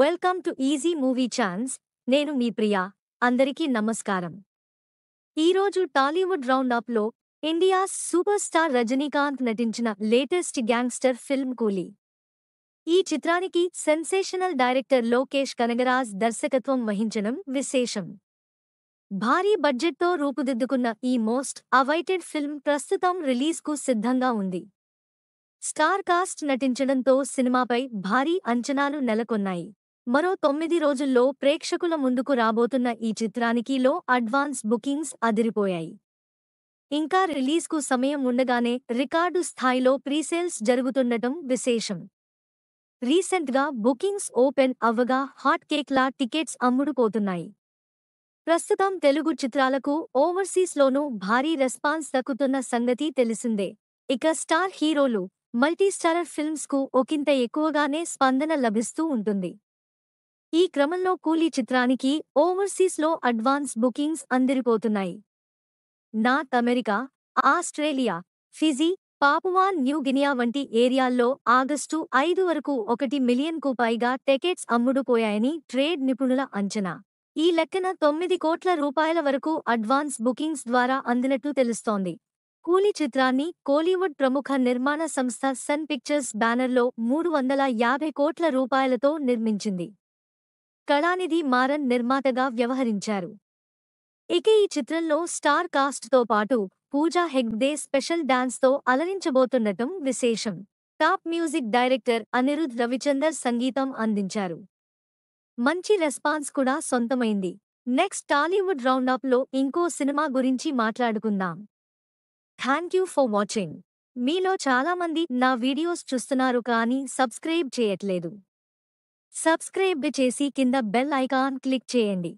Welcome to easy movie chance. నేను మీ ప్రియా. అందరికీ నమస్కారం. ఈరోజు టాలీవుడ్ రౌండప్లో ఇండియా సూపర్ స్టార్ రజనీకాంత్ నటించిన లేటెస్ట్ గ్యాంగ్స్టర్ ఫిల్మ్ కూలీ. ఈ చిత్రానికి సెన్సేషనల్ డైరెక్టర్ లోకేష్ కనగరాజ్ దర్శకత్వం వహించడం విశేషం. భారీ బడ్జెట్తో రూపుదిద్దుకున్న ఈ మోస్ట్ అవైటెడ్ ఫిల్మ్ ప్రస్తుతం రిలీజ్కు సిద్ధంగా ఉంది. స్టార్ కాస్ట్ నటించడంతో సినిమాపై భారీ అంచనాలు నెలకొన్నాయి. మరో 9 రోజుల్లో ప్రేక్షకుల ముందుకు రాబోతున్న ఈ చిత్రానికి లో అడ్వాన్స్ బుకింగ్స్ అదిరిపోయాయి. ఇంకా రిలీజ్కు సమయం ఉండగానే రికార్డు స్థాయిలో ప్రీసేల్స్ జరుగుతుండటం విశేషం. రీసెంట్గా బుకింగ్స్ ఓపెన్ అవ్వగా హాట్ కేక్లా టికెట్స్ అమ్ముడుపోతున్నాయి. ప్రస్తుతం తెలుగు చిత్రాలకు ఓవర్సీస్లోనూ భారీ రెస్పాన్స్ దక్కుతున్న సంగతి తెలిసిందే. ఇక స్టార్ హీరోలు, మల్టీస్టారర్ ఫిల్మ్స్కు ఒకింత ఎక్కువగానే స్పందన లభిస్తూ ఉంటుంది. ఈ క్రమంలో కూలీ చిత్రానికి ఓవర్సీస్లో అడ్వాన్స్ బుకింగ్స్ అందిరిపోతున్నాయి. North America, Australia, Fiji, Papua New Guinea వంటి ఏరియాల్లో ఆగస్టు 5 వరకు 1 మిలియన్కు పైగా టికెట్స్ అమ్ముడుపోయాయని ట్రేడ్ నిపుణుల అంచనా. ఈ లెక్కన 9 కోట్ల రూపాయల వరకు అడ్వాన్స్ బుకింగ్స్ ద్వారా అందినట్టు తెలుస్తోంది. కూలీ చిత్రాన్ని కోలీవుడ్ ప్రముఖ నిర్మాణ సంస్థ సన్ పిక్చర్స్ బ్యానర్లో 350 కోట్ల రూపాయలతో నిర్మించింది. కళానిధి మారన్ నిర్మాతగా వ్యవహరించారు. ఇక ఈ చిత్రంలో స్టార్ కాస్ట్తో పాటు పూజా హెగ్డే స్పెషల్ డాన్స్తో అలరించబోతుండటం విశేషం. Top music director Anirudh Ravichander సంగీతం అందించారు. మంచి రెస్పాన్స్ కూడా సొంతమైంది. నెక్స్ట్ టాలీవుడ్ రౌండప్లో ఇంకో సినిమా గురించి మాట్లాడుకుందాం. Thank you for watching. మీలో చాలామంది నా వీడియోస్ చూస్తున్నారు కానీ సబ్స్క్రైబ్ చేయట్లేదు. సబ్స్క్రైబ్ చేసి కింద బెల్ ఐకాన్ క్లిక్ చేయండి.